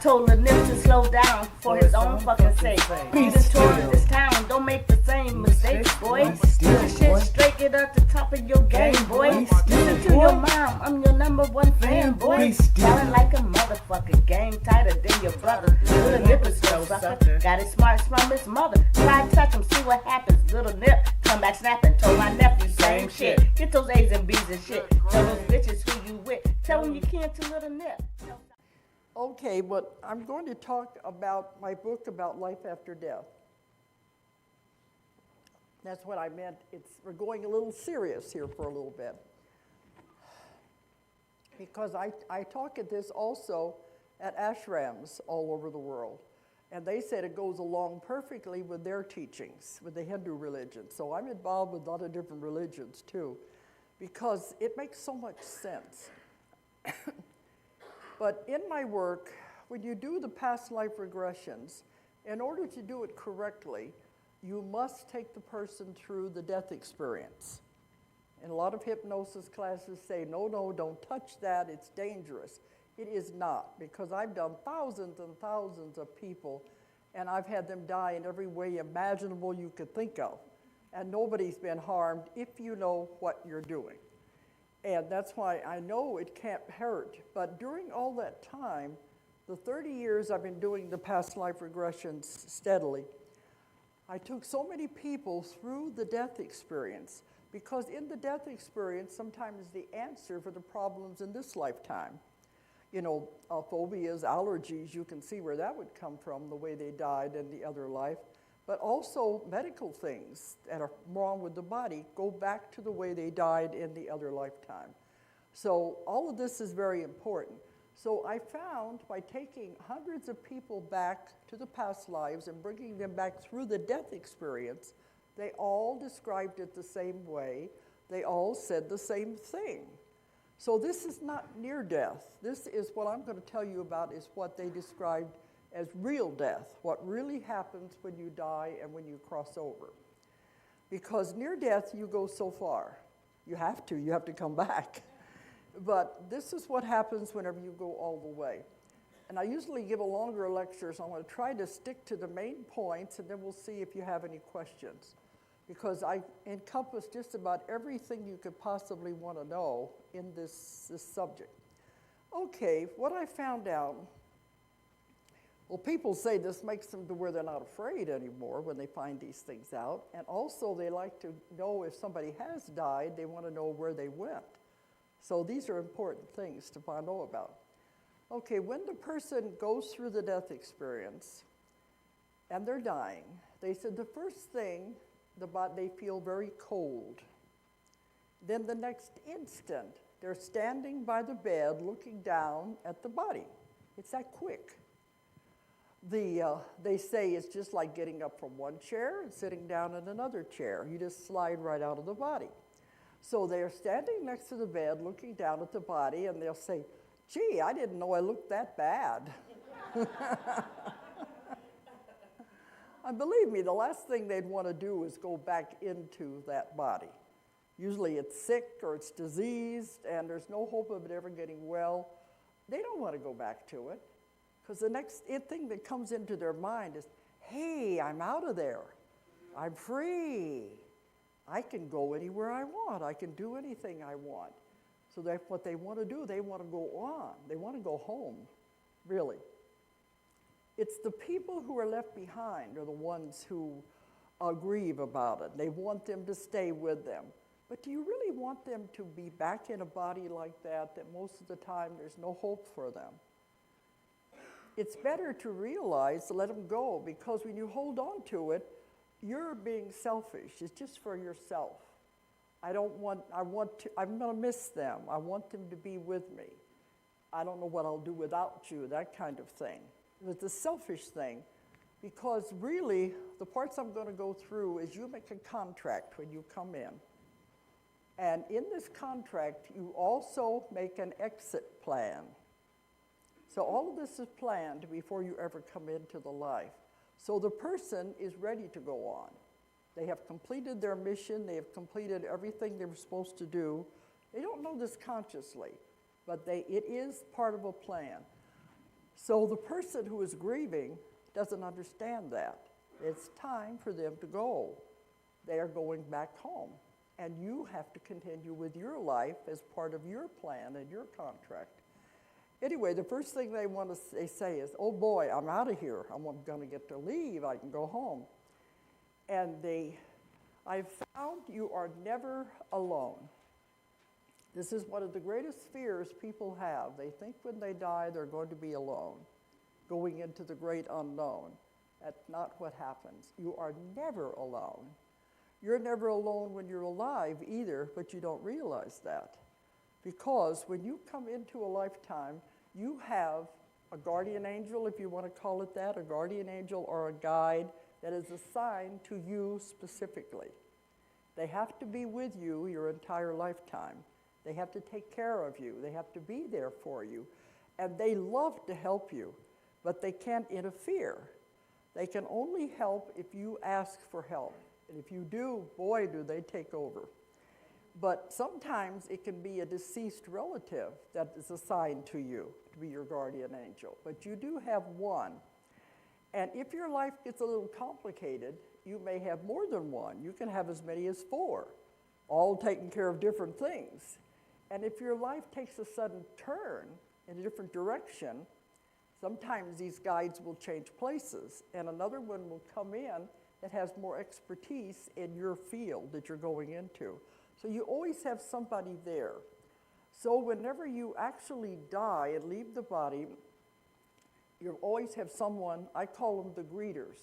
told Lil Nip to slow down for his own fucking sake. He done toured this town, don't make the same mistakes, boy. Get the shit straight, get at the top of your game, boy. Listen to your mom, I'm your #1 fan, boy. Sounding like a motherfucker, game tighter than your brother. Lil Nip is no sucker, got his smarts from his mother. Try to touch him, see what happens. Lil Nip come back snapping, told my nephew same shit. Get those A's and B's and shit. Tell those bitches who you with. Tell them you can't to Lil Nip. Okay, but I'm going to talk about my book about life after death. That's what I meant. We're going a little serious here for a little bit. Because I talk at this also at ashrams all over the world. And they said it goes along perfectly with their teachings, with the Hindu religion. So I'm involved with a lot of different religions too, because it makes so much sense. But in my work, when you do the past life regressions, in order to do it correctly, you must take the person through the death experience. And a lot of hypnosis classes say, no, don't touch that, it's dangerous. It is not, because I've done thousands and thousands of people, and I've had them die in every way imaginable you could think of. And nobody's been harmed if you know what you're doing. And that's why I know it can't hurt. But during all that time, the 30 years I've been doing the past life regressions steadily, I took so many people through the death experience, because in the death experience, sometimes the answer for the problems in this lifetime. You know, phobias, allergies, you can see where that would come from, the way they died in the other life. But also medical things that are wrong with the body go back to the way they died in the other lifetime. So all of this is very important. So I found by taking hundreds of people back to the past lives and bringing them back through the death experience, they all described it the same way. They all said the same thing. So this is not near death. This is what I'm going to tell you about is what they described as real death, what really happens when you die and when you cross over. Because near death, you go so far. You have to come back. But this is what happens whenever you go all the way. And I usually give a longer lecture, so I'm going to try to stick to the main points, and then we'll see if you have any questions. Because I encompass just about everything you could possibly want to know in this subject. Okay, what I found out, well, people say this makes them to where they're not afraid anymore when they find these things out. And also they like to know if somebody has died, they want to know where they went. So these are important things to know about. Okay, when the person goes through the death experience and they're dying, they said the first thing, they feel very cold. Then the next instant, they're standing by the bed looking down at the body. It's that quick. They say it's just like getting up from one chair and sitting down in another chair. You just slide right out of the body. So they're standing next to the bed looking down at the body, and they'll say, gee, I didn't know I looked that bad. And believe me, the last thing they'd want to do is go back into that body. Usually it's sick or it's diseased, and there's no hope of it ever getting well. They don't want to go back to it. Because the next thing that comes into their mind is, hey, I'm out of there. I'm free. I can go anywhere I want. I can do anything I want. So that's what they want to do. They want to go on. They want to go home, really. It's the people who are left behind are the ones who grieve about it. They want them to stay with them. But do you really want them to be back in a body like that most of the time there's no hope for them? It's better to realize to let them go, because when you hold on to it, you're being selfish. It's just for yourself. I'm going to miss them. I want them to be with me. I don't know what I'll do without you, that kind of thing. It's a selfish thing, because really, the parts I'm going to go through is you make a contract when you come in. And in this contract, you also make an exit plan. So all of this is planned before you ever come into the life. So the person is ready to go on. They have completed their mission. They have completed everything they were supposed to do. They don't know this consciously, but it is part of a plan. So the person who is grieving doesn't understand that. It's time for them to go. They are going back home. And you have to continue with your life as part of your plan and your contract. Anyway, the first thing they say is, oh boy, I'm out of here. I'm going to get to leave. I can go home. And I've found you are never alone. This is one of the greatest fears people have. They think when they die they're going to be alone, going into the great unknown. That's not what happens. You are never alone. You're never alone when you're alive either, but you don't realize that. Because when you come into a lifetime, you have a guardian angel, if you want to call it that, a guardian angel or a guide that is assigned to you specifically. They have to be with you your entire lifetime. They have to take care of you. They have to be there for you. And they love to help you, but they can't interfere. They can only help if you ask for help. And if you do, boy, do they take over. But sometimes it can be a deceased relative that is assigned to you to be your guardian angel. But you do have one. And if your life gets a little complicated, you may have more than one. You can have as many as 4, all taking care of different things. And if your life takes a sudden turn in a different direction, sometimes these guides will change places, and another one will come in that has more expertise in your field that you're going into. So you always have somebody there. So whenever you actually die and leave the body, you always have someone, I call them the greeters.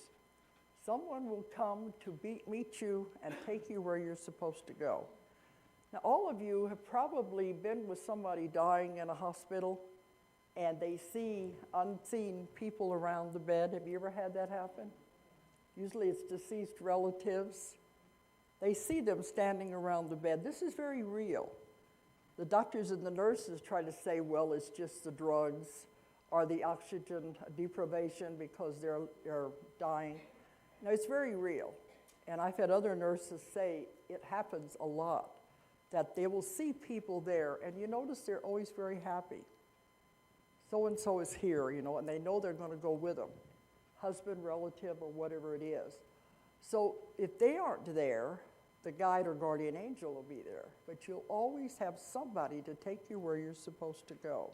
Someone will come to meet you and take you where you're supposed to go. Now, all of you have probably been with somebody dying in a hospital, and they see unseen people around the bed. Have you ever had that happen? Usually it's deceased relatives. They see them standing around the bed. This is very real. The doctors and the nurses try to say, well, it's just the drugs or the oxygen deprivation because they're dying. No, it's very real. And I've had other nurses say it happens a lot, that they will see people there, and you notice they're always very happy. So-and-so is here, and they know they're going to go with them, husband, relative, or whatever it is. So if they aren't there, the guide or guardian angel will be there, but you'll always have somebody to take you where you're supposed to go.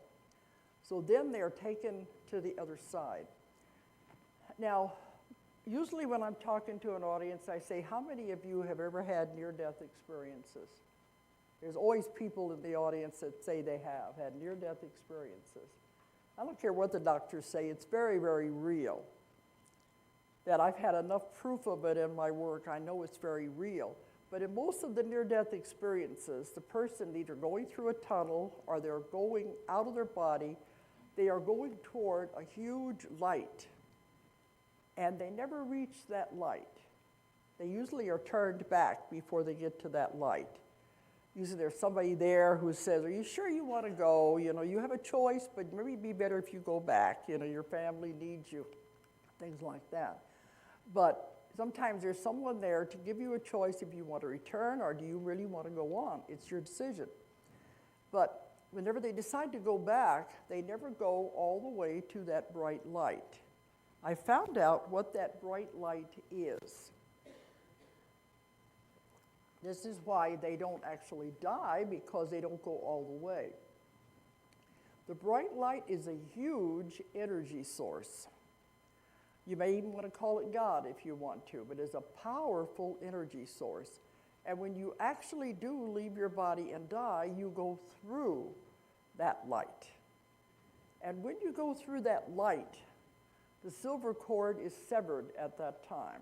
So then they're taken to the other side. Now, usually when I'm talking to an audience, I say, how many of you have ever had near-death experiences? There's always people in the audience that say they have had near-death experiences. I don't care what the doctors say, it's very, very real. That I've had enough proof of it in my work, I know it's very real. But in most of the near-death experiences, the person either going through a tunnel or they're going out of their body, they are going toward a huge light. And they never reach that light. They usually are turned back before they get to that light. Usually there's somebody there who says, are you sure you want to go? You have a choice, but maybe it'd be better if you go back. Your family needs you, things like that. But sometimes there's someone there to give you a choice if you want to return or do you really want to go on. It's your decision. But whenever they decide to go back, they never go all the way to that bright light. I found out what that bright light is. This is why they don't actually die, because they don't go all the way. The bright light is a huge energy source. You may even want to call it God if you want to, but it's a powerful energy source. And when you actually do leave your body and die, you go through that light. And when you go through that light, the silver cord is severed at that time.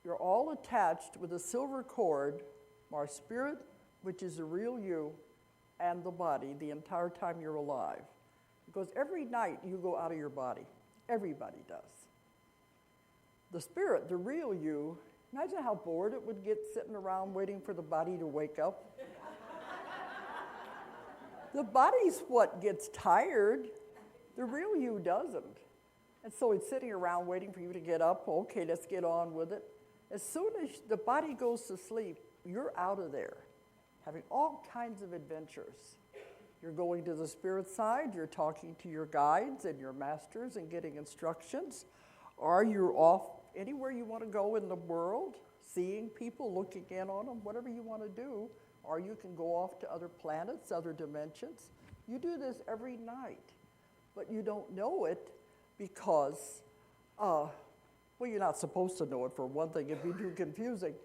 You're all attached with a silver cord, our spirit, which is the real you, and the body the entire time you're alive. Because every night you go out of your body. Everybody does. The spirit, the real you, imagine how bored it would get sitting around waiting for the body to wake up. The body's what gets tired. The real you doesn't. And so it's sitting around waiting for you to get up. Okay, let's get on with it. As soon as the body goes to sleep, you're out of there, having all kinds of adventures. You're going to the spirit side, you're talking to your guides and your masters and getting instructions, or you're off anywhere you want to go in the world, seeing people, looking in on them, whatever you want to do, or you can go off to other planets, other dimensions. You do this every night, but you don't know it because, well, you're not supposed to know it for one thing, it'd be too confusing.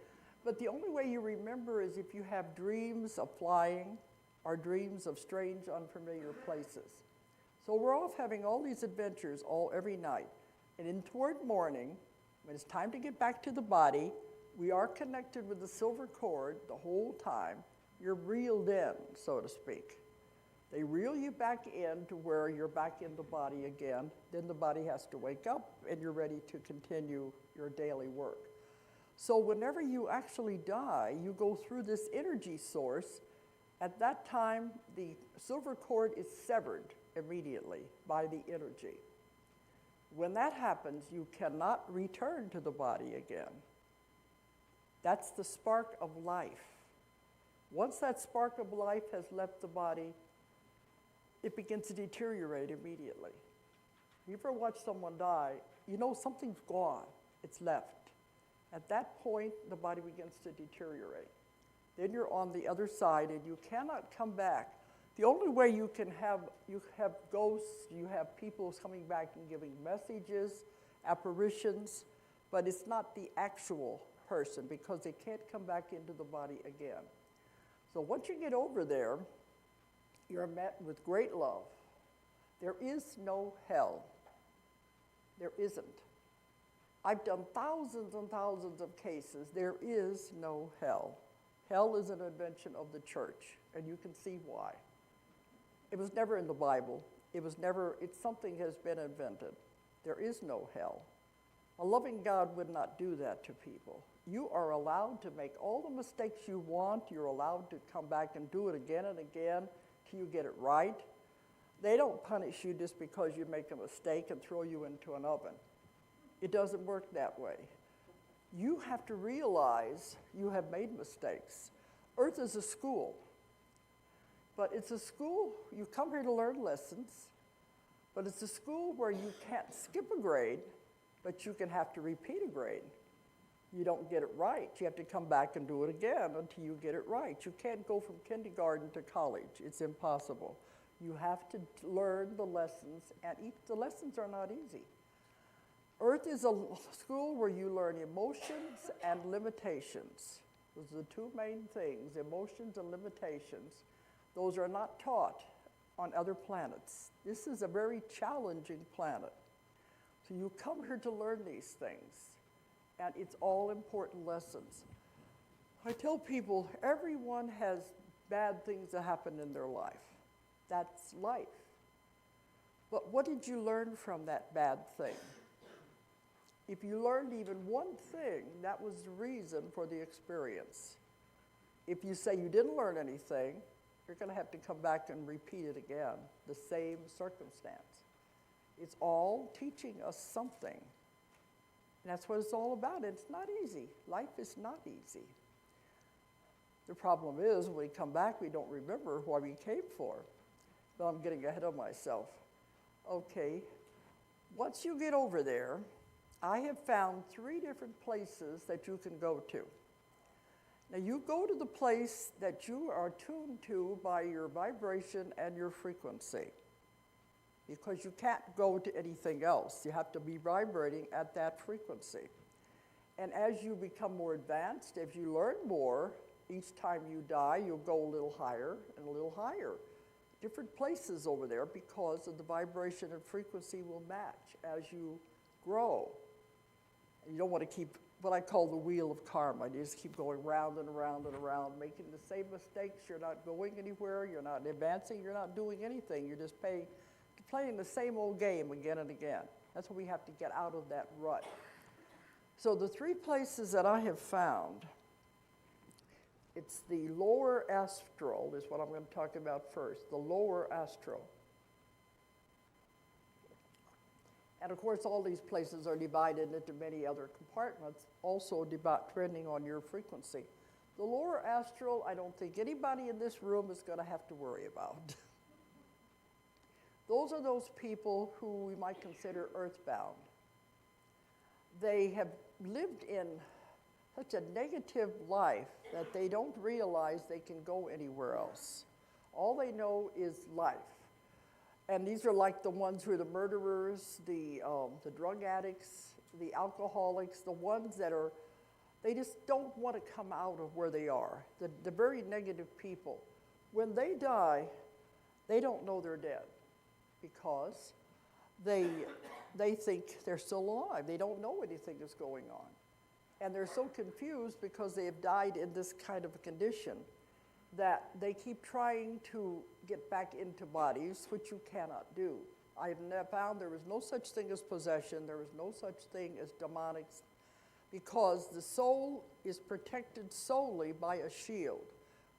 But the only way you remember is if you have dreams of flying or dreams of strange, unfamiliar places. So we're off having all these adventures every night. And in toward morning, when it's time to get back to the body, we are connected with the silver cord the whole time. You're reeled in, so to speak. They reel you back in to where you're back in the body again. Then the body has to wake up and you're ready to continue your daily work. So whenever you actually die, you go through this energy source. At that time, the silver cord is severed immediately by the energy. When that happens, you cannot return to the body again. That's the spark of life. Once that spark of life has left the body, it begins to deteriorate immediately. You ever watch someone die, you know something's gone, it's left. At that point, the body begins to deteriorate. Then you're on the other side and you cannot come back. The only way you have ghosts, you have people coming back and giving messages, apparitions, but it's not the actual person because they can't come back into the body again. So once you get over there, you're met with great love. There is no hell. There isn't. I've done thousands and thousands of cases. There is no hell. Hell is an invention of the church, and you can see why. It was never in the Bible. It's something has been invented. There is no hell. A loving God would not do that to people. You are allowed to make all the mistakes you want. You're allowed to come back and do it again and again till you get it right. They don't punish you just because you make a mistake and throw you into an oven. It doesn't work that way. You have to realize you have made mistakes. Earth is a school, but it's a school, you come here to learn lessons, but it's a school where you can't skip a grade, but you can have to repeat a grade. You don't get it right. You have to come back and do it again until you get it right. You can't go from kindergarten to college. It's impossible. You have to learn the lessons, and the lessons are not easy. Earth is a school where you learn emotions and limitations. Those are the two main things, emotions and limitations. Those are not taught on other planets. This is a very challenging planet. So you come here to learn these things, and it's all important lessons. I tell people, everyone has bad things that happen in their life. That's life. But what did you learn from that bad thing? If you learned even one thing, that was the reason for the experience. If you say you didn't learn anything, you're going to have to come back and repeat it again, the same circumstance. It's all teaching us something. And that's what it's all about. It's not easy. Life is not easy. The problem is, when we come back, we don't remember why we came for. But I'm getting ahead of myself. Okay, once you get over there, I have found 3 different places that you can go to. Now you go to the place that you are tuned to by your vibration and your frequency, because you can't go to anything else. You have to be vibrating at that frequency. And as you become more advanced, as you learn more, each time you die, you'll go a little higher and a little higher. Different places over there, because of the vibration and frequency will match as you grow. You don't want to keep what I call the wheel of karma. You just keep going round and around and around, making the same mistakes. You're not going anywhere. You're not advancing. You're not doing anything. You're just playing the same old game again and again. That's what we have to get out of that rut. So the 3 places that I have found, it's the lower astral is what I'm going to talk about first, the lower astral. And of course, all these places are divided into many other compartments, also depending on your frequency. The lower astral, I don't think anybody in this room is going to have to worry about. Those are those people who we might consider earthbound. They have lived in such a negative life that they don't realize they can go anywhere else. All they know is life. And these are like the ones who are the murderers, the drug addicts, the alcoholics, the ones that are, they just don't want to come out of where they are, the very negative people. When they die, they don't know they're dead because they think they're still alive. They don't know anything is going on. And they're so confused because they have died in this kind of a condition that they keep trying to get back into bodies, which you cannot do. I have found there is no such thing as possession, there is no such thing as demonics, because the soul is protected solely by a shield.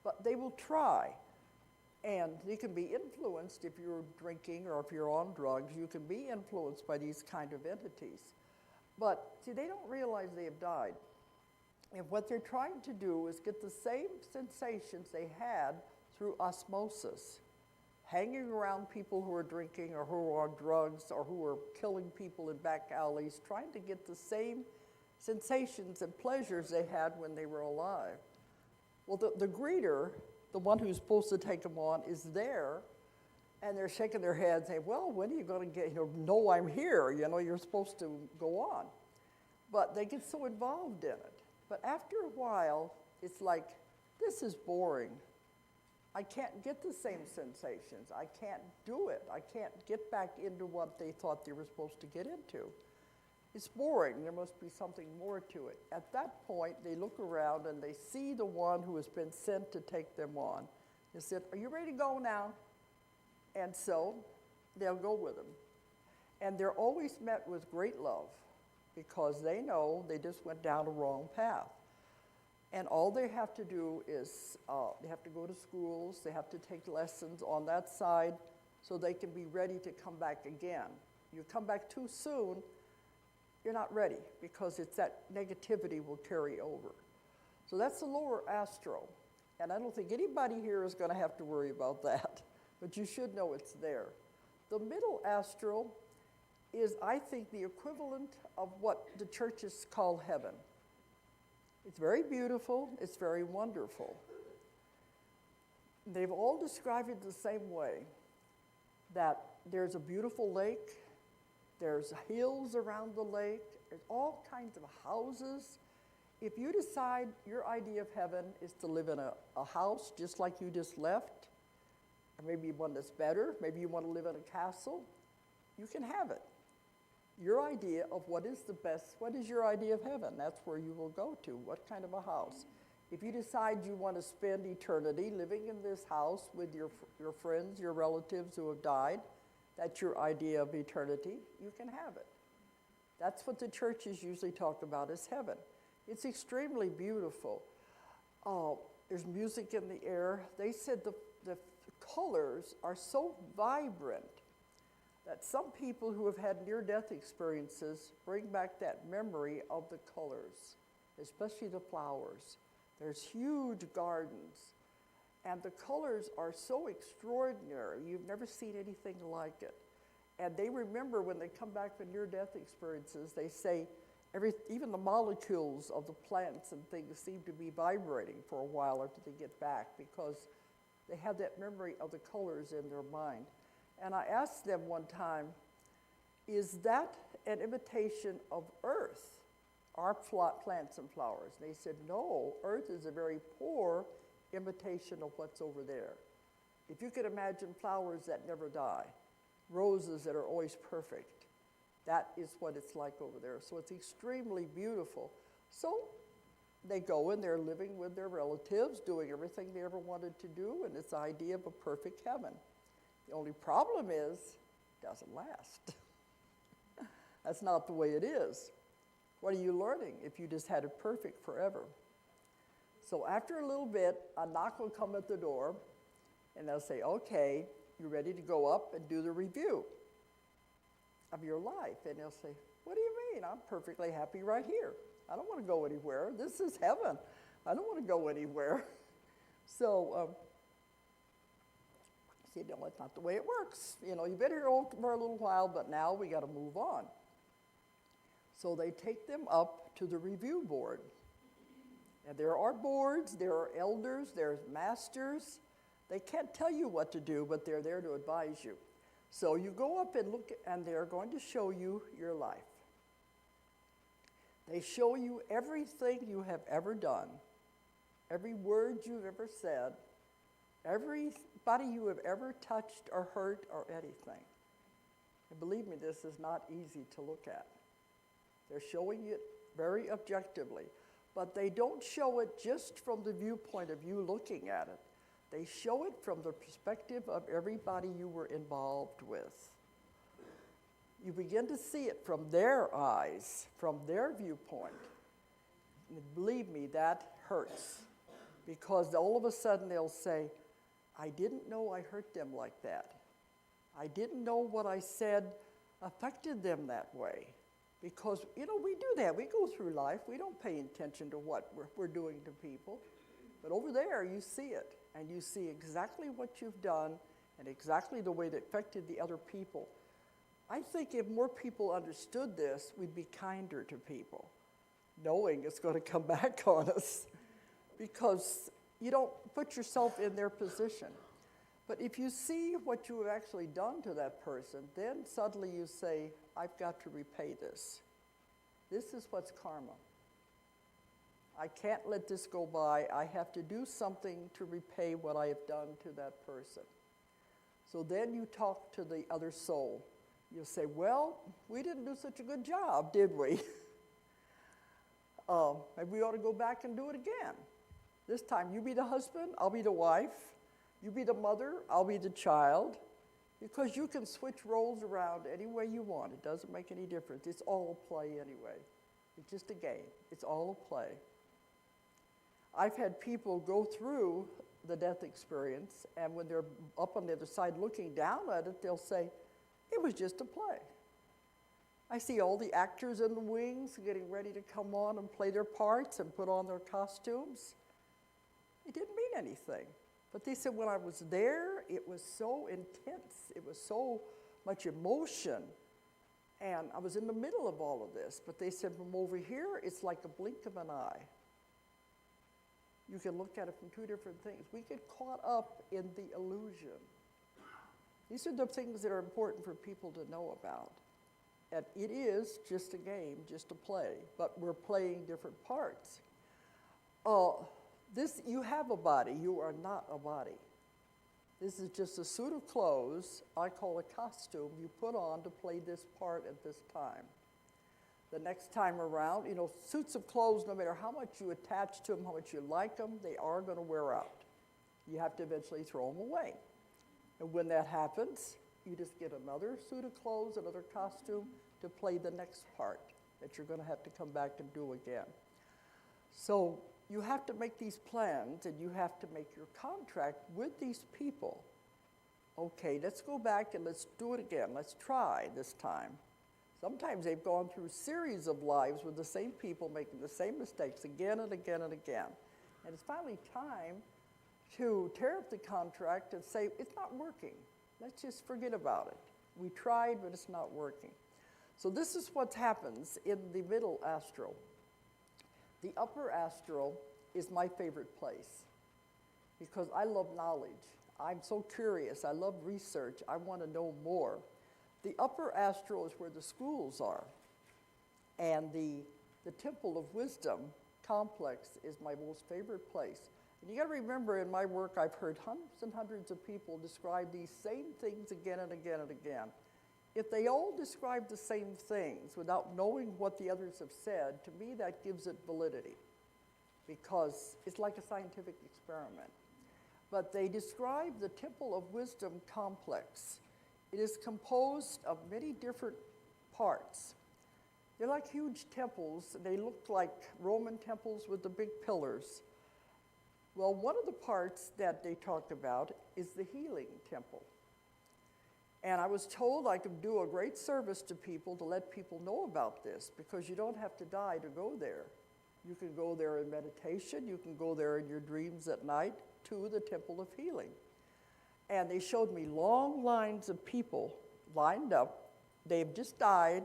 But they will try, and you can be influenced if you're drinking or if you're on drugs, you can be influenced by these kind of entities. But see, they don't realize they have died. And what they're trying to do is get the same sensations they had through osmosis, hanging around people who are drinking or who are on drugs or who are killing people in back alleys, trying to get the same sensations and pleasures they had when they were alive. Well, the greeter, the one who's supposed to take them on, is there, and they're shaking their heads saying, well, when are you going to get, no, I'm here, you're supposed to go on. But they get so involved in it. But after a while, it's like, this is boring. I can't get the same sensations. I can't do it. I can't get back into what they thought they were supposed to get into. It's boring. There must be something more to it. At that point, they look around and they see the one who has been sent to take them on. They said, are you ready to go now? And so they'll go with them. And they're always met with great love, because they know they just went down a wrong path. And all they have to do is they have to go to schools, they have to take lessons on that side so they can be ready to come back again. You come back too soon, you're not ready, because it's that negativity will carry over. So that's the lower astral. And I don't think anybody here is going to have to worry about that, but you should know it's there. The middle astral is, I think, the equivalent of what the churches call heaven. It's very beautiful, it's very wonderful. They've all described it the same way, that there's a beautiful lake, there's hills around the lake, there's all kinds of houses. If you decide your idea of heaven is to live in a house just like you just left, or maybe one that's better, maybe you want to live in a castle, you can have it. Your idea of what is the best, what is your idea of heaven? That's where you will go to. What kind of a house? If you decide you want to spend eternity living in this house with your friends, your relatives who have died, that's your idea of eternity, you can have it. That's what the churches usually talk about as heaven. It's extremely beautiful. There's music in the air. They said the colors are so vibrant that some people who have had near-death experiences bring back that memory of the colors, especially the flowers. There's huge gardens, and the colors are so extraordinary. You've never seen anything like it. And they remember when they come back from near-death experiences, they say even the molecules of the plants and things seem to be vibrating for a while after they get back, because they have that memory of the colors in their mind. And I asked them one time, is that an imitation of Earth, our plants and flowers? And they said, no, Earth is a very poor imitation of what's over there. If you could imagine flowers that never die, roses that are always perfect, that is what it's like over there. So it's extremely beautiful. So they go and they're living with their relatives, doing everything they ever wanted to do, and it's the idea of a perfect heaven. The only problem is, it doesn't last. That's not the way it is. What are you learning if you just had it perfect forever? So after a little bit, a knock will come at the door, and they'll say, okay, you're ready to go up and do the review of your life. And they'll say, what do you mean? I'm perfectly happy right here. I don't want to go anywhere. This is heaven. I don't want to go anywhere. So said, no, that's not the way it works. You know, you've been here for a little while, but now we got to move on. So they take them up to the review board. And there are boards, there are elders, there's masters. They can't tell you what to do, but they're there to advise you. So you go up and look, and they're going to show you your life. They show you everything you have ever done, every word you've ever said, everybody you have ever touched or hurt or anything. And believe me, this is not easy to look at. They're showing it very objectively, but they don't show it just from the viewpoint of you looking at it. They show it from the perspective of everybody you were involved with. You begin to see it from their eyes, from their viewpoint. And believe me, that hurts, because all of a sudden they'll say, I didn't know I hurt them like that. I didn't know what I said affected them that way. Because, you know, we do that. We go through life. We don't pay attention to what we're doing to people. But over there, you see it. And you see exactly what you've done and exactly the way that affected the other people. I think if more people understood this, we'd be kinder to people, knowing it's going to come back on us. Because you don't put yourself in their position. But if you see what you have actually done to that person, then suddenly you say, I've got to repay this. This is what's karma. I can't let this go by. I have to do something to repay what I have done to that person. So then you talk to the other soul. You'll say, well, we didn't do such a good job, did we? Maybe we ought to go back and do it again. This time, you be the husband, I'll be the wife. You be the mother, I'll be the child. Because you can switch roles around any way you want. It doesn't make any difference. It's all a play anyway. It's just a game. It's all a play. I've had people go through the death experience, and when they're up on the other side looking down at it, they'll say, it was just a play. I see all the actors in the wings getting ready to come on and play their parts and put on their costumes. It didn't mean anything. But they said when I was there, it was so intense. It was so much emotion. And I was in the middle of all of this. But they said from over here, it's like a blink of an eye. You can look at it from two different things. We get caught up in the illusion. These are the things that are important for people to know about. And it is just a game, just a play, but we're playing different parts. You have a body, you are not a body. This is just a suit of clothes, I call a costume, you put on to play this part at this time. The next time around, you know, suits of clothes, no matter how much you attach to them, how much you like them, they are going to wear out. You have to eventually throw them away. And when that happens, you just get another suit of clothes, another costume to play the next part that you're going to have to come back and do again. So you have to make these plans, and you have to make your contract with these people. Okay, let's go back and let's do it again. Let's try this time. Sometimes they've gone through a series of lives with the same people making the same mistakes again and again and again. And it's finally time to tear up the contract and say, it's not working. Let's just forget about it. We tried, but it's not working. So this is what happens in the middle astral. The upper astral is my favorite place because I love knowledge. I'm so curious. I love research. I want to know more. The upper astral is where the schools are. And the Temple of Wisdom complex is my most favorite place. And you got to remember, in my work, I've heard hundreds and hundreds of people describe these same things again and again and again. If they all describe the same things without knowing what the others have said, to me that gives it validity because it's like a scientific experiment. But they describe the Temple of Wisdom complex. It is composed of many different parts. They're like huge temples. They look like Roman temples with the big pillars. Well, one of the parts that they talked about is the healing temple. And I was told I could do a great service to people to let people know about this because you don't have to die to go there. You can go there in meditation. You can go there in your dreams at night to the Temple of Healing. And they showed me long lines of people lined up. They've just died,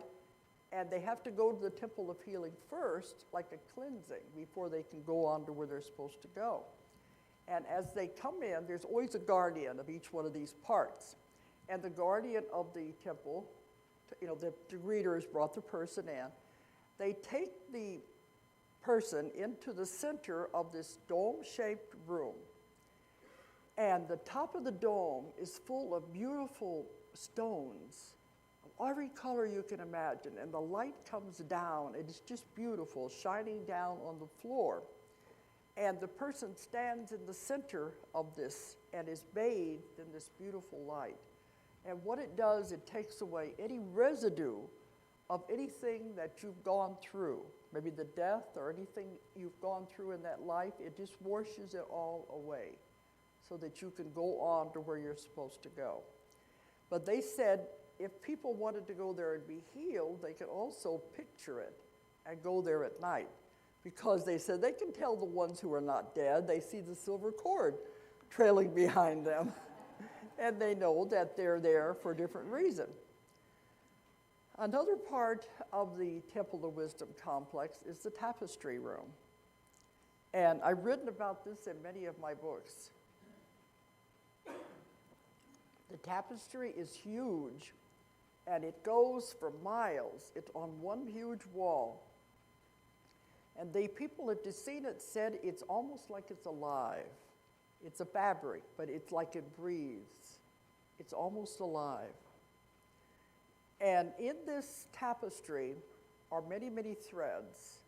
and they have to go to the Temple of Healing first, like a cleansing, before they can go on to where they're supposed to go. And as they come in, there's always a guardian of each one of these parts. And the guardian of the temple, you know, the greeters brought the person in. They take the person into the center of this dome-shaped room. And the top of the dome is full of beautiful stones of every color you can imagine. And the light comes down. It is just beautiful, shining down on the floor. And the person stands in the center of this and is bathed in this beautiful light. And what it does, it takes away any residue of anything that you've gone through, maybe the death or anything you've gone through in that life. It just washes it all away so that you can go on to where you're supposed to go. But they said if people wanted to go there and be healed, they could also picture it and go there at night, because they said they can tell the ones who are not dead. They see the silver cord trailing behind them, and they know that they're there for a different reason. Another part of the Temple of Wisdom complex is the tapestry room. And I've written about this in many of my books. The tapestry is huge, and it goes for miles. It's on one huge wall. And the people that have seen it said it's almost like it's alive. It's a fabric, but it's like it breathes. It's almost alive. And in this tapestry are many, many threads.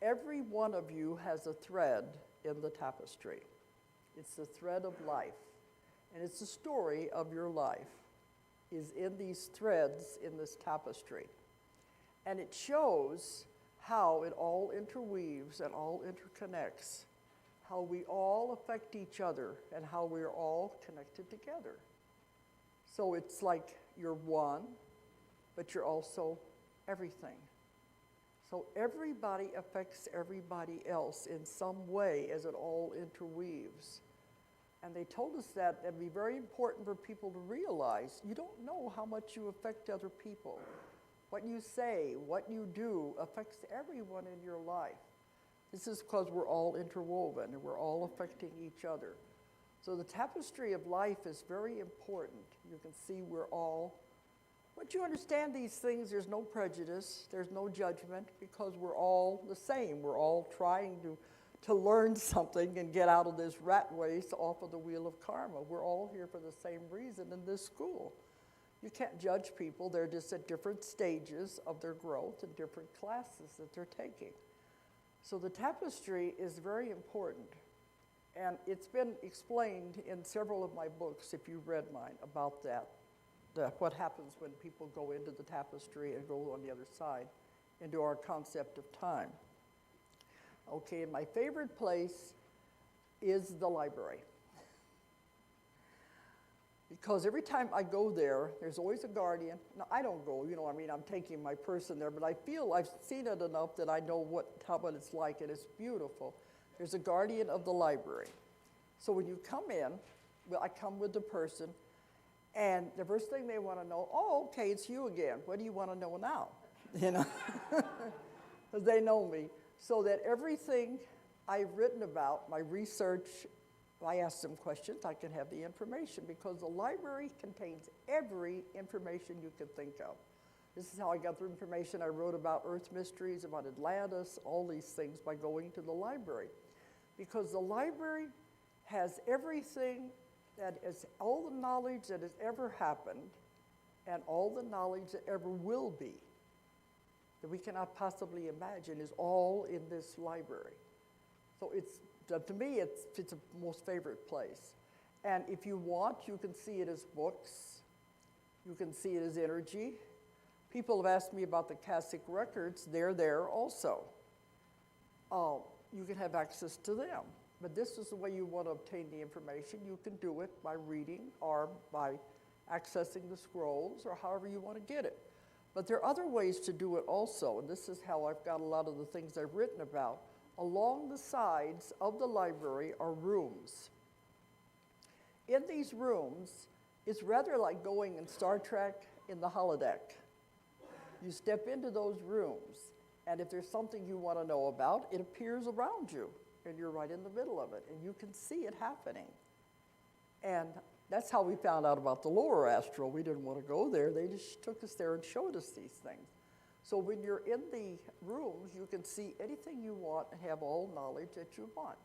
Every one of you has a thread in the tapestry. It's the thread of life. And it's the story of your life is in these threads in this tapestry. And it shows how it all interweaves and all interconnects, how we all affect each other and how we're all connected together. So it's like you're one, but you're also everything. So everybody affects everybody else in some way as it all interweaves. And they told us that it'd be very important for people to realize you don't know how much you affect other people. What you say, what you do affects everyone in your life. This is because we're all interwoven and we're all affecting each other. So the tapestry of life is very important. You can see we're all, once you understand these things, there's no prejudice, there's no judgment, because we're all the same. We're all trying to learn something and get out of this rat race off of the wheel of karma. We're all here for the same reason in this school. You can't judge people. They're just at different stages of their growth and different classes that they're taking. So the tapestry is very important. And it's been explained in several of my books, if you've read mine, about that. What happens when people go into the tapestry and go on the other side into our concept of time. Okay, and my favorite place is the library. Because every time I go there, there's always a guardian. Now, I don't go, I'm taking my person there, but I feel I've seen it enough that I know what it's like, and it's beautiful. There's a guardian of the library. So when you come in, well, I come with the person, and the first thing they want to know, oh, okay, it's you again. What do you want to know now? Because they know me. So that everything I've written about, my research, I ask them questions, I can have the information, because the library contains every information you can think of. This is how I got the information I wrote about Earth mysteries, about Atlantis, all these things by going to the library. Because the library has everything that is, all the knowledge that has ever happened and all the knowledge that ever will be, that we cannot possibly imagine, is all in this library. So to me, it's a most favorite place. And if you want, you can see it as books. You can see it as energy. People have asked me about the Akashic records. They're there also. You can have access to them. But this is the way you want to obtain the information. You can do it by reading or by accessing the scrolls or however you want to get it. But there are other ways to do it also, and this is how I've got a lot of the things I've written about. Along the sides of the library are rooms. In these rooms, it's rather like going in Star Trek in the holodeck. You step into those rooms, and if there's something you want to know about, it appears around you, and you're right in the middle of it, and you can see it happening. And that's how we found out about the lower astral. We didn't want to go there. They just took us there and showed us these things. So when you're in the rooms, you can see anything you want and have all knowledge that you want.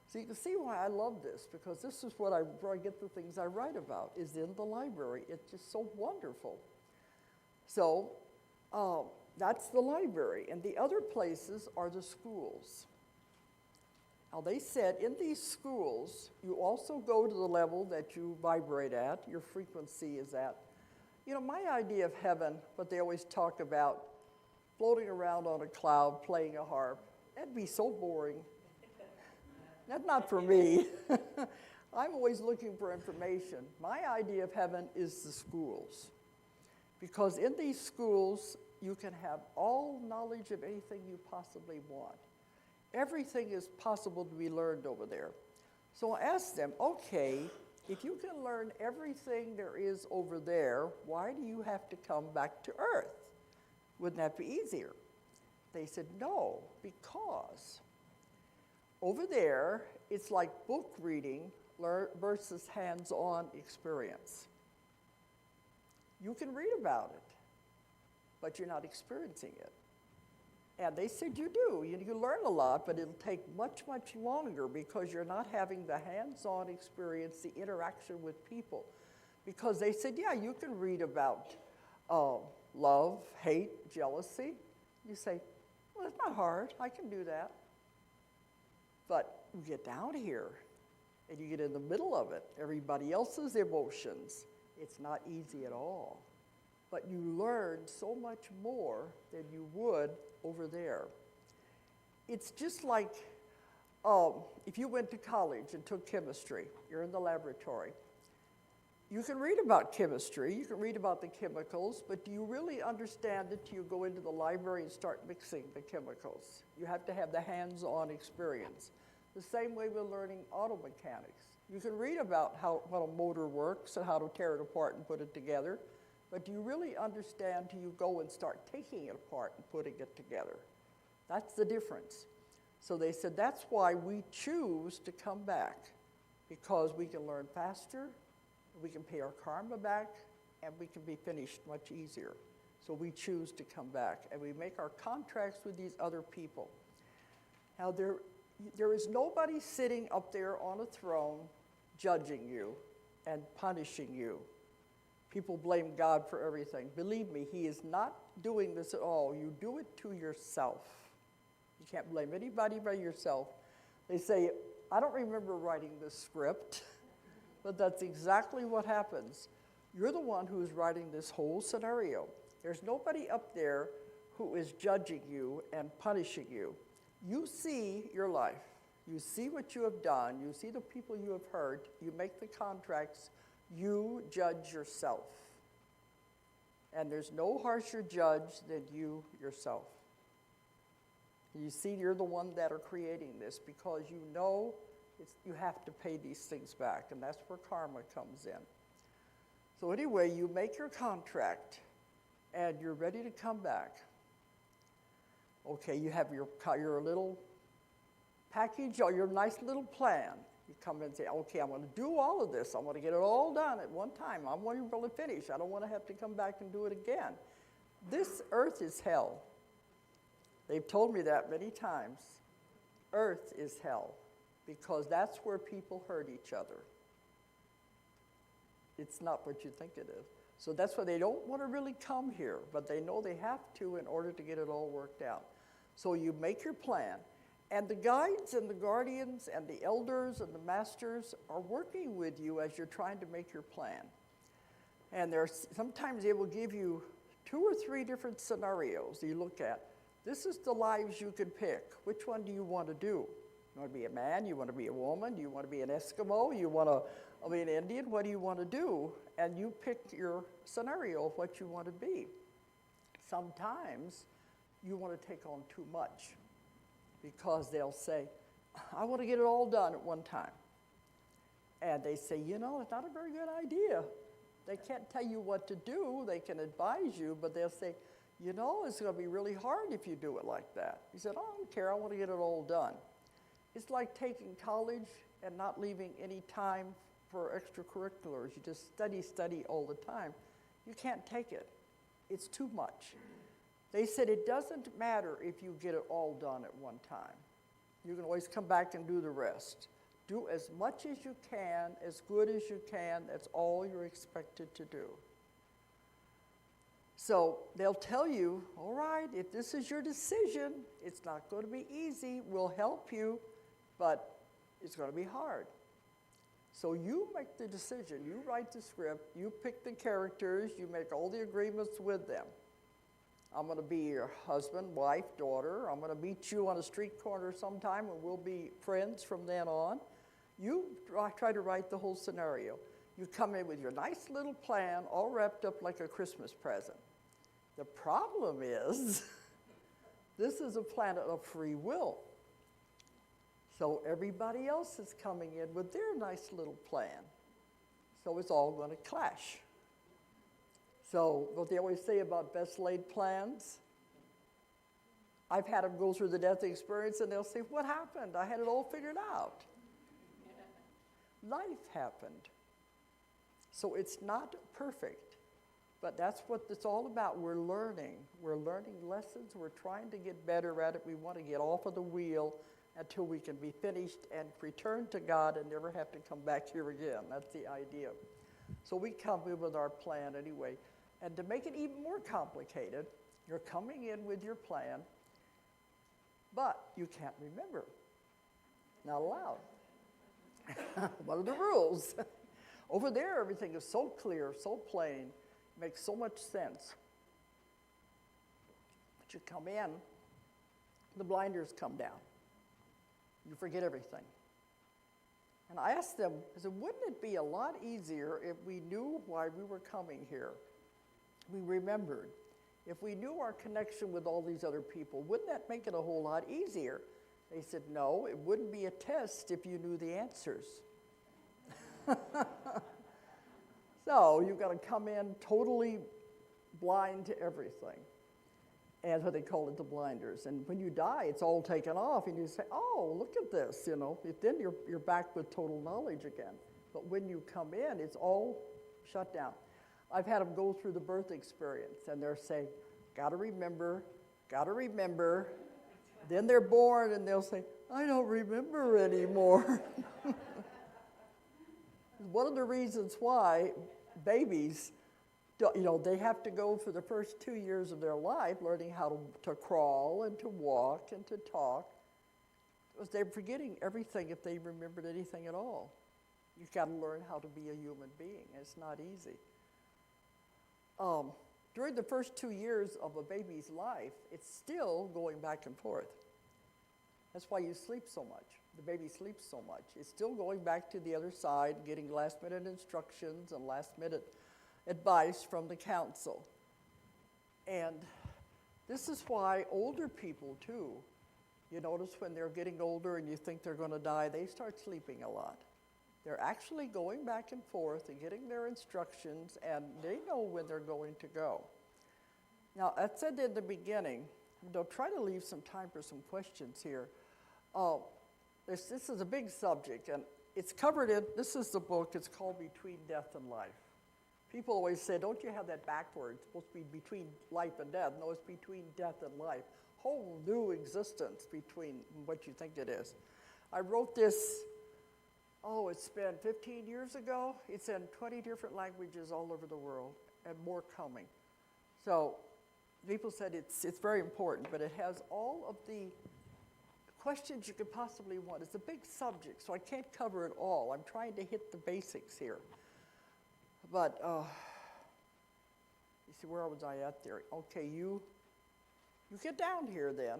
So you can see why I love this, because this is where I get the things I write about, is in the library. It's just so wonderful. So that's the library. And the other places are the schools. Now they said in these schools, you also go to the level that you vibrate at, your frequency is at. You know, my idea of heaven, what they always talk about, floating around on a cloud, playing a harp, that'd be so boring. That's not for me. I'm always looking for information. My idea of heaven is the schools. Because in these schools, you can have all knowledge of anything you possibly want. Everything is possible to be learned over there. So I asked them, okay, if you can learn everything there is over there, why do you have to come back to Earth? Wouldn't that be easier? They said, no, because over there, it's like book reading versus hands-on experience. You can read about it, but you're not experiencing it. And they said you do. You learn a lot, but it'll take much, much longer because you're not having the hands-on experience, the interaction with people. Because they said, yeah, you can read about love, hate, jealousy. You say, well, it's not hard. I can do that. But you get down here, and you get in the middle of it, everybody else's emotions. It's not easy at all. But you learn so much more than you would over there. It's just like if you went to college and took chemistry, you're in the laboratory. You can read about chemistry, you can read about the chemicals, but do you really understand it till you go into the library and start mixing the chemicals? You have to have the hands-on experience. The same way with learning auto mechanics. You can read about how a motor works and how to tear it apart and put it together, but do you really understand till you go and start taking it apart and putting it together? That's the difference. So they said that's why we choose to come back, because we can learn faster, we can pay our karma back, and we can be finished much easier. So we choose to come back, and we make our contracts with these other people. Now there is nobody sitting up there on a throne judging you and punishing you. People blame God for everything. Believe me, he is not doing this at all. You do it to yourself. You can't blame anybody but yourself. They say, I don't remember writing this script, but that's exactly what happens. You're the one who's writing this whole scenario. There's nobody up there who is judging you and punishing you. You see your life. You see what you have done. You see the people you have hurt. You make the contracts. You judge yourself. And there's no harsher judge than you yourself. You see, you're the one that are creating this because you know you have to pay these things back, and that's where karma comes in. So anyway, you make your contract, and you're ready to come back. Okay, you have your little package or your nice little plan. You come in and say, okay, I'm going to do all of this. I want to get it all done at one time. I want to really finish. I don't want to have to come back and do it again. This earth is hell. They've told me that many times. Earth is hell because that's where people hurt each other. It's not what you think it is. So that's why they don't want to really come here, but they know they have to in order to get it all worked out. So you make your plan. And the guides and the guardians and the elders and the masters are working with you as you're trying to make your plan. And sometimes they will give you 2 or 3 different scenarios you look at. This is the lives you can pick. Which one do you want to do? You want to be a man? You want to be a woman? Do you want to be an Eskimo? You want to be an Indian? What do you want to do? And you pick your scenario of what you want to be. Sometimes you want to take on too much, because they'll say, I want to get it all done at one time. And they say, you know, it's not a very good idea. They can't tell you what to do. They can advise you, but they'll say, you know, it's going to be really hard if you do it like that. He said, I don't care. I want to get it all done. It's like taking college and not leaving any time for extracurriculars. You just study all the time. You can't take it. It's too much. They said it doesn't matter if you get it all done at one time. You can always come back and do the rest. Do as much as you can, as good as you can. That's all you're expected to do. So they'll tell you, all right, if this is your decision, it's not going to be easy. We'll help you, but it's going to be hard. So you make the decision. You write the script. You pick the characters. You make all the agreements with them. I'm going to be your husband, wife, daughter. I'm going to meet you on a street corner sometime, and we'll be friends from then on. You try to write the whole scenario. You come in with your nice little plan, all wrapped up like a Christmas present. The problem is, this is a planet of free will. So everybody else is coming in with their nice little plan. So it's all going to clash. So what they always say about best laid plans, I've had them go through the death experience and they'll say, what happened? I had it all figured out. Life happened. So it's not perfect, but that's what it's all about. We're learning. We're learning lessons. We're trying to get better at it. We want to get off of the wheel until we can be finished and return to God and never have to come back here again. That's the idea. So we come in with our plan anyway. And to make it even more complicated, you're coming in with your plan, but you can't remember. Not allowed. What are the rules? Over there, everything is so clear, so plain, makes so much sense. But you come in, the blinders come down. You forget everything. And I asked them, I said, wouldn't it be a lot easier if we knew why we were coming here? We remembered. If we knew our connection with all these other people, wouldn't that make it a whole lot easier? They said, no, it wouldn't be a test if you knew the answers. So you've got to come in totally blind to everything. And what they call it, the blinders. And when you die, it's all taken off, and you say, oh, look at this, you know. Then you're back with total knowledge again. But when you come in, it's all shut down. I've had them go through the birth experience, and they're saying, gotta remember. Then they're born, and they'll say, I don't remember anymore. One of the reasons why babies, you know, they have to go for the first 2 years of their life learning how to crawl and to walk and to talk, because they're forgetting everything if they remembered anything at all. You've got to learn how to be a human being. It's not easy. During the first 2 years of a baby's life, it's still going back and forth. That's why you sleep so much. The baby sleeps so much. It's still going back to the other side, getting last-minute instructions and last-minute advice from the council. And this is why older people, too, you notice when they're getting older and you think they're going to die, they start sleeping a lot. They're actually going back and forth and getting their instructions, and they know when they're going to go. Now, I said in the beginning, they'll try to leave some time for some questions here. This is a big subject, and it's covered in, this is the book, it's called Between Death and Life. People always say, don't you have that backwards? It's supposed to be between life and death. No, it's between death and life. Whole new existence between what you think it is. I wrote this, it's been 15 years ago. It's in 20 different languages all over the world, and more coming. So people said it's very important, but it has all of the questions you could possibly want. It's a big subject, so I can't cover it all. I'm trying to hit the basics here. But, you see, where was I at there? Okay, you get down here then,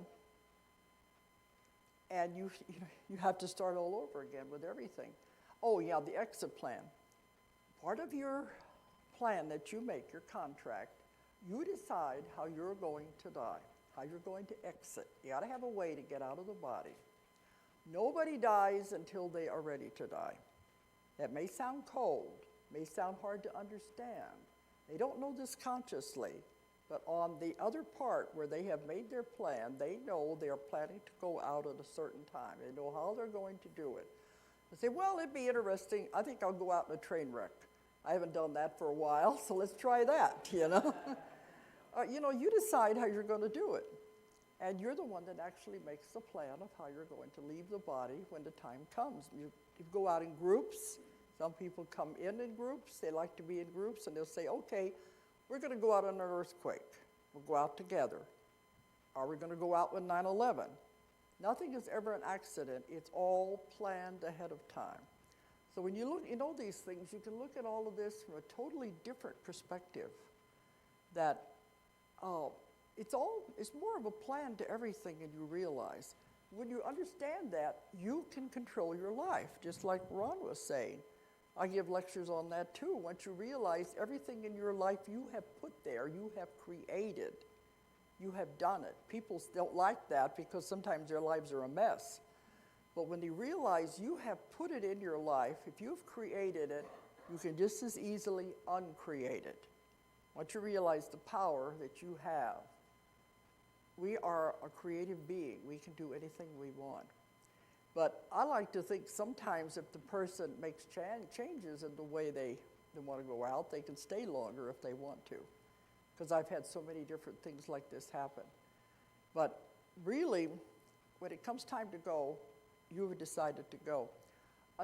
and you have to start all over again with everything. Oh, yeah, the exit plan. Part of your plan that you make, your contract, you decide how you're going to die, how you're going to exit. You got to have a way to get out of the body. Nobody dies until they are ready to die. That may sound cold, may sound hard to understand. They don't know this consciously, but on the other part where they have made their plan, they know they are planning to go out at a certain time. They know how they're going to do it. They say, well, it'd be interesting. I think I'll go out in a train wreck. I haven't done that for a while, so let's try that, you know. You decide how you're going to do it. And you're the one that actually makes the plan of how you're going to leave the body when the time comes. You go out in groups. Some people come in groups. They like to be in groups, and they'll say, okay, we're going to go out on an earthquake. We'll go out together. Are we going to go out with 9/11? Nothing is ever an accident. It's all planned ahead of time. So when you know these things, you can look at all of this from a totally different perspective. That it's more of a plan to everything than you realize. When you understand that, you can control your life, just like Ron was saying. I give lectures on that too. Once you realize everything in your life you have put there, you have created, you have done it. People don't like that because sometimes their lives are a mess. But when they realize you have put it in your life, if you've created it, you can just as easily uncreate it. Once you realize the power that you have, we are a creative being. We can do anything we want. But I like to think sometimes if the person makes changes in the way they want to go out, they can stay longer if they want to. Because I've had so many different things like this happen. But really, when it comes time to go, you have decided to go.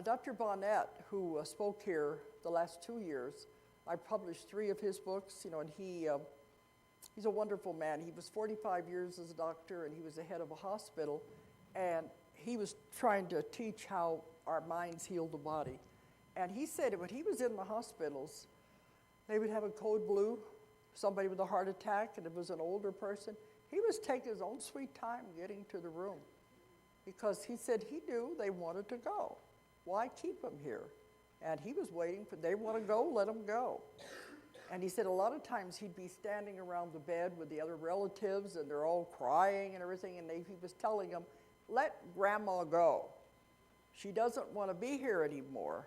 Dr. Bonnet, who spoke here the last 2 years, I published 3 of his books, and he's a wonderful man. He was 45 years as a doctor, and he was the head of a hospital, and he was trying to teach how our minds heal the body. And he said that when he was in the hospitals, they would have a code blue, somebody with a heart attack, and it was an older person. He was taking his own sweet time getting to the room because he said he knew they wanted to go. Why keep them here? And he was waiting for, they want to go, let them go. And he said a lot of times he'd be standing around the bed with the other relatives, and they're all crying and everything, and he was telling them, let grandma go. She doesn't want to be here anymore.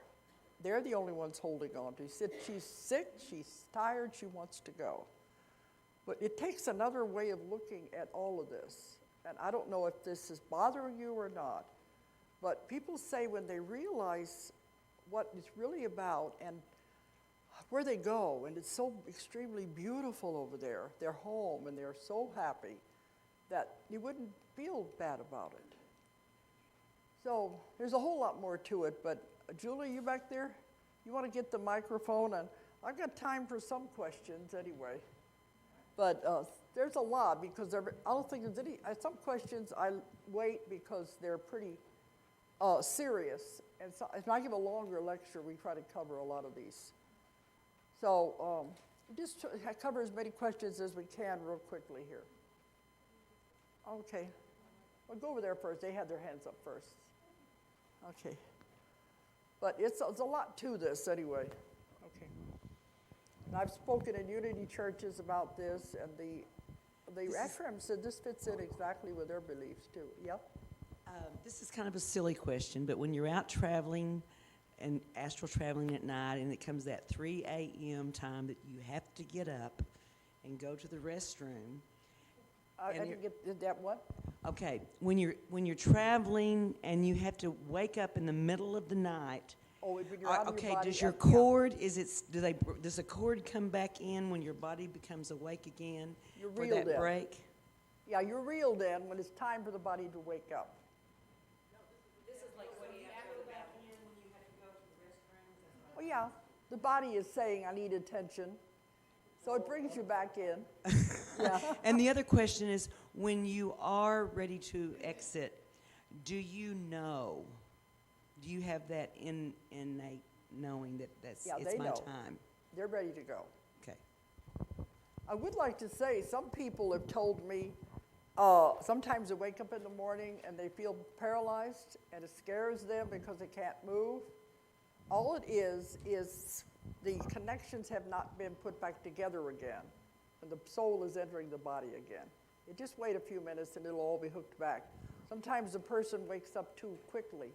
They're the only ones holding on to. He said she's sick, she's tired, she wants to go. But it takes another way of looking at all of this. And I don't know if this is bothering you or not, but people say when they realize what it's really about and where they go, and it's so extremely beautiful over there, their home, and they're so happy that you wouldn't feel bad about it. So there's a whole lot more to it, but Julie, you back there? You want to get the microphone? And I've got time for some questions anyway. But there's a lot because I don't think there's any, some questions I wait because they're pretty serious. And so if I give a longer lecture, we try to cover a lot of these. So just cover as many questions as we can real quickly here. Okay. Well, go over there first. They had their hands up first. Okay. But it's a lot to this anyway. Okay. And I've spoken in unity churches about this, and the ashram said this fits in exactly with their beliefs too. Yep. This is kind of a silly question, but when you're out traveling and astral traveling at night, and it comes that 3 a.m. time that you have to get up and go to the restroom. I didn't get that what? Okay, when you're traveling and you have to wake up in the middle of the night. Oh, when you're out of your body. Does your cord does the cord come back in when your body becomes awake again You're for reeled that in. break? Yeah, you're reeled in when it's time for the body to wake up. This is like when you have to go back in when you have to go to the restroom. Oh yeah, the body is saying I need attention, so it brings you back in. Yeah. And the other question is, when you are ready to exit, do you have that innate knowing that it's they my know. time? They're ready to go. Okay. I would like to say some people have told me sometimes they wake up in the morning and they feel paralyzed and it scares them because they can't move. All it is the connections have not been put back together again, and the soul is entering the body again. You just wait a few minutes and it'll all be hooked back. Sometimes the person wakes up too quickly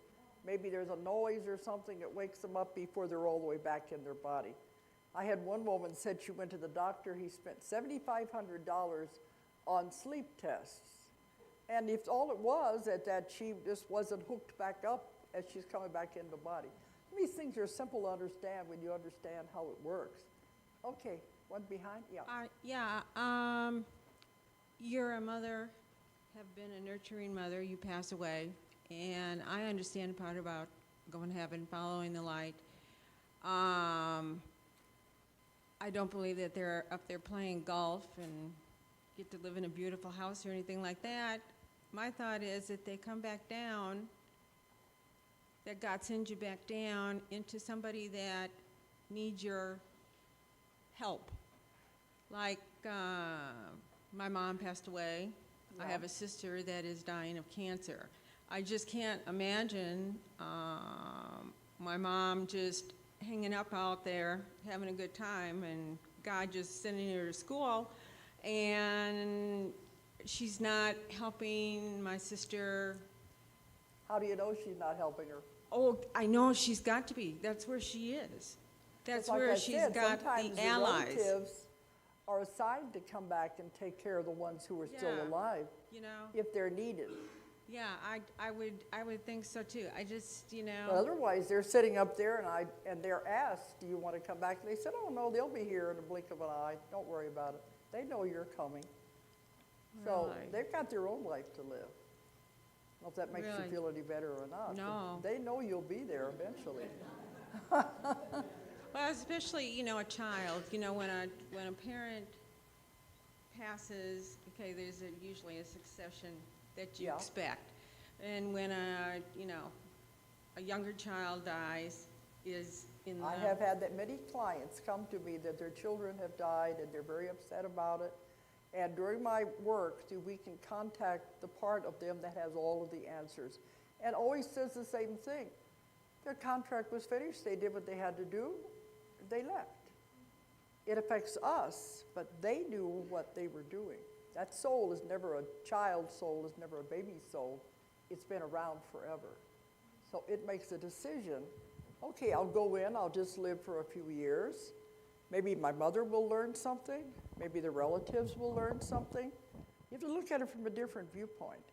Maybe there's a noise or something that wakes them up before they're all the way back in their body. I had one woman said she went to the doctor, he spent $7,500 on sleep tests. And if all it was that she just wasn't hooked back up as she's coming back into the body. These things are simple to understand when you understand how it works. Okay, one behind, yeah. You're a mother, have been a nurturing mother, you pass away, and I understand part about going to heaven, following the light. I don't believe that they're up there playing golf and get to live in a beautiful house or anything like that. My thought is that they come back down, that God sends you back down into somebody that needs your help. Like my mom passed away. Yeah. I have a sister that is dying of cancer. I just can't imagine my mom just hanging up out there, having a good time, and God just sending her to school, and she's not helping my sister. How do you know she's not helping her? Oh, I know she's got to be. That's where she is. That's Like where I she's said, got sometimes the allies. relatives are assigned to come back and take care of the ones who are still Yeah. alive You know? if they're needed. Yeah, I would think so too. I just, you But know. otherwise, they're sitting up there and they're asked, do you want to come back? And they said, oh, no, they'll be here in the blink of an eye. Don't worry about it. They know you're coming. So Really? they've got their own life to live. I don't know if that makes Really? you feel any better or not. but No. They know you'll be there eventually. Well, especially, you know, a child, you know, when a parent passes, okay, there's usually a succession that you Yeah. expect. And when a younger child dies, is in the. I have had that many clients come to me that their children have died and they're very upset about it. And during my work, we can contact the part of them that has all of the answers. And always says the same thing. Their contract was finished, they did what they had to do, they left. It affects us, but they knew what they were doing. That soul is never a child's soul, is never a baby's soul. It's been around forever. So it makes a decision, okay, I'll go in, I'll just live for a few years. Maybe my mother will learn something. Maybe the relatives will learn something. You have to look at it from a different viewpoint.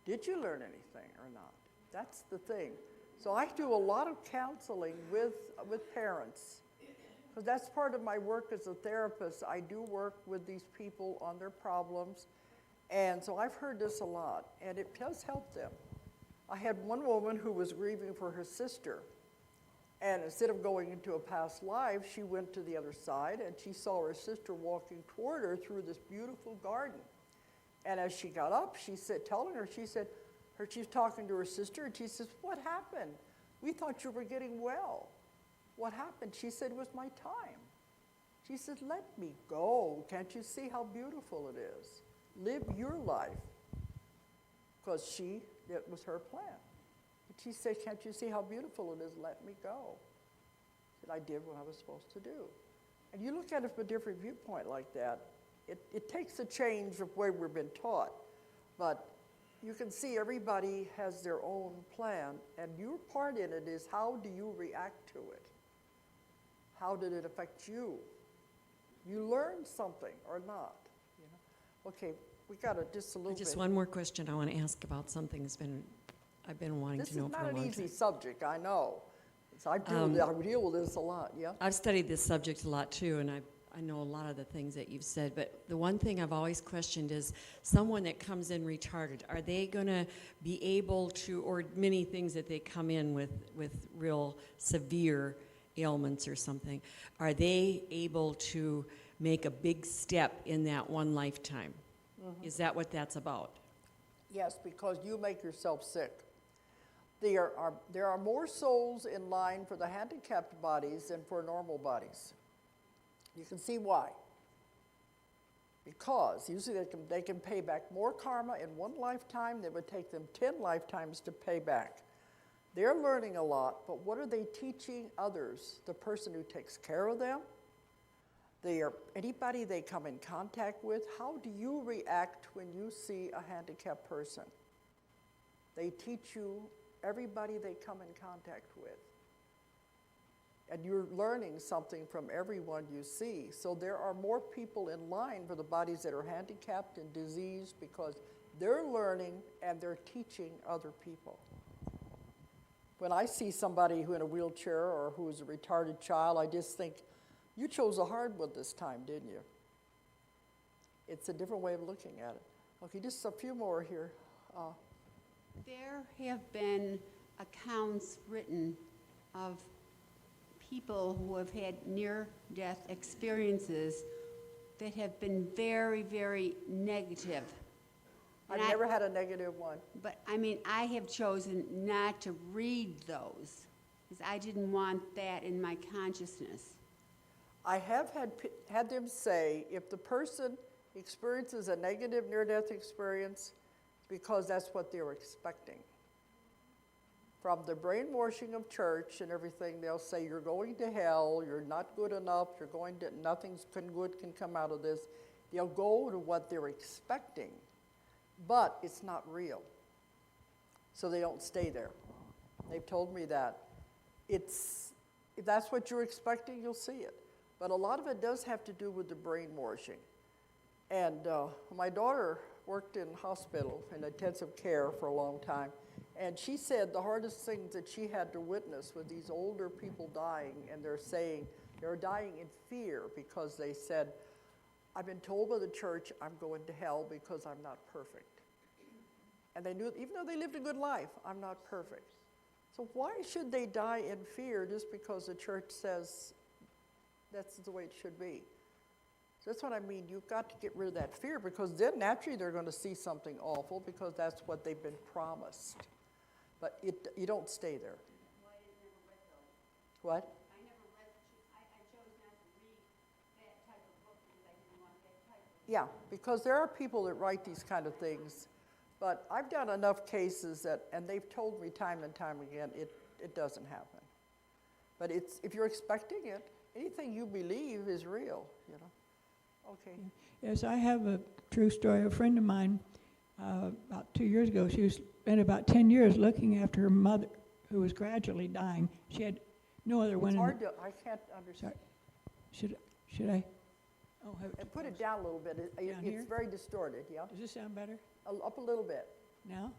Did you learn anything or not? That's the thing. So I do a lot of counseling with parents, because that's part of my work as a therapist. I do work with these people on their problems, and so I've heard this a lot, and it does help them. I had one woman who was grieving for her sister, and instead of going into a past life, she went to the other side, and she saw her sister walking toward her through this beautiful garden. And as she got up, she said, she's talking to her sister, and she says, what happened? We thought you were getting well. What happened? She said, it was my time. She said, let me go. Can't you see how beautiful it is? Live your life. Because it was her plan. But she said, can't you see how beautiful it is? Let me go. I said, I did what I was supposed to do. And you look at it from a different viewpoint like that, it takes a change of where we've been taught. But you can see everybody has their own plan, and your part in it is how do you react to it? How did it affect you? You learned something or not? You know? Okay, we got just a little bit. Just one more question I want to ask about something I've been wanting to know for a long time. This is not an easy subject, I know. I deal with this a lot, yeah? I've studied this subject a lot too, and I know a lot of the things that you've said, but the one thing I've always questioned is someone that comes in retarded, are they going to be able to, or many things that they come in with real severe ailments or something, are they able to make a big step in that one lifetime? Mm-hmm. Is that what that's about? Yes, because you make yourself sick. There are more souls in line for the handicapped bodies than for normal bodies. You can see why. Because usually they can pay back more karma in one lifetime than would take them 10 lifetimes to pay back. They're learning a lot, but what are they teaching others? The person who takes care of them, anybody they come in contact with. How do you react when you see a handicapped person? They teach you everybody they come in contact with. And you're learning something from everyone you see. So there are more people in line for the bodies that are handicapped and diseased because they're learning and they're teaching other people. When I see somebody who in a wheelchair or who is a retarded child, I just think, you chose a hard one this time, didn't you? It's a different way of looking at it. Okay, just a few more here. There have been accounts written of people who have had near-death experiences that have been very, very negative. I've And never had a negative one. But, I mean, I have chosen not to read those because I didn't want that in my consciousness. I have had them say if the person experiences a negative near-death experience, because that's what they were expecting. From the brainwashing of church and everything, they'll say you're going to hell, you're not good enough, nothing good can come out of this. They'll go to what they're expecting, but it's not real. So they don't stay there. They've told me that. If that's what you're expecting, you'll see it. But a lot of it does have to do with the brainwashing. And my daughter worked in hospital in intensive care for a long time. And she said the hardest things that she had to witness were these older people dying, and they're saying they're dying in fear because they said, I've been told by the church I'm going to hell because I'm not perfect. And they knew, even though they lived a good life, I'm not perfect. So why should they die in fear just because the church says that's the way it should be? So that's what I mean. You've got to get rid of that fear because then naturally they're going to see something awful because that's what they've been promised. But you don't stay there. Well, I never read those. What? I chose not to read that type of book because I didn't want that type of. Yeah, because there are people that write these kind of things. But I've done enough cases and they've told me time and time again, it doesn't happen. But if you're expecting it, anything you believe is real, you know. Okay. Yes, I have a true story. A friend of mine, about 2 years ago, she spent about 10 years looking after her mother, who was gradually dying. She had no other one. It's hard to, I can't understand. Sorry. Should I? Oh, have And put it down a little bit. Down here? It's very distorted, yeah? Does this sound better? Up a little bit. Now?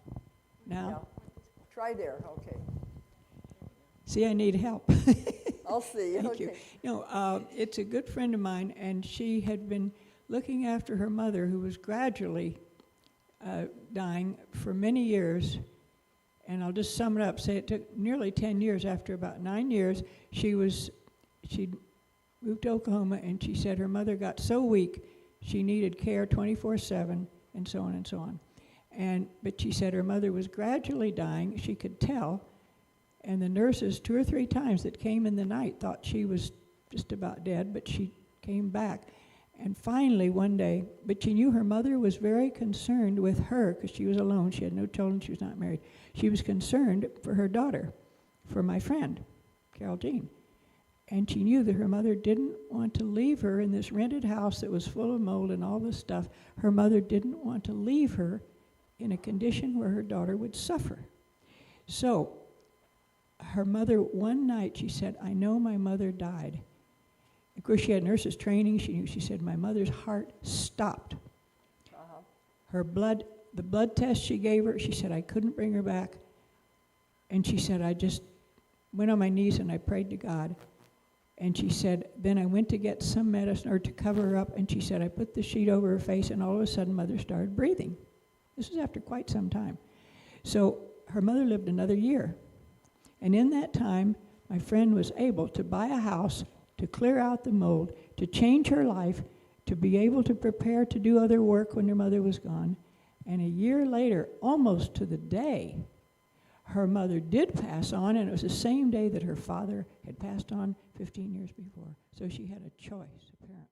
Yeah. Try there, okay. See, I need help. I'll see, Thank okay. you. No, it's a good friend of mine, and she had been looking after her mother, who was gradually dying for many years. And I'll just sum it up. Say it took nearly 10 years. After about 9 years, she moved to Oklahoma, and she said her mother got so weak she needed care 24/7, and so on and so on. But she said her mother was gradually dying. She could tell. And the nurses, 2 or 3 times that came in the night, thought she was just about dead, but she came back. And finally, one day, but she knew her mother was very concerned with her because she was alone. She had no children. She was not married. She was concerned for her daughter, for my friend, Carol Jean. And she knew that her mother didn't want to leave her in this rented house that was full of mold and all this stuff. Her mother didn't want to leave her in a condition where her daughter would suffer. So her mother, one night, she said, I know my mother died. Of course, she had nurses training. She said, my mother's heart stopped. The blood test she gave her, she said, I couldn't bring her back. And she said, I just went on my knees and I prayed to God. And she said, then I went to get some medicine or to cover her up. And she said, I put the sheet over her face and all of a sudden mother started breathing. This was after quite some time. So her mother lived another year. And in that time, my friend was able to buy a house, to clear out the mold, to change her life, to be able to prepare to do other work when her mother was gone. And a year later, almost to the day, her mother did pass on, and it was the same day that her father had passed on 15 years before. So she had a choice, apparently.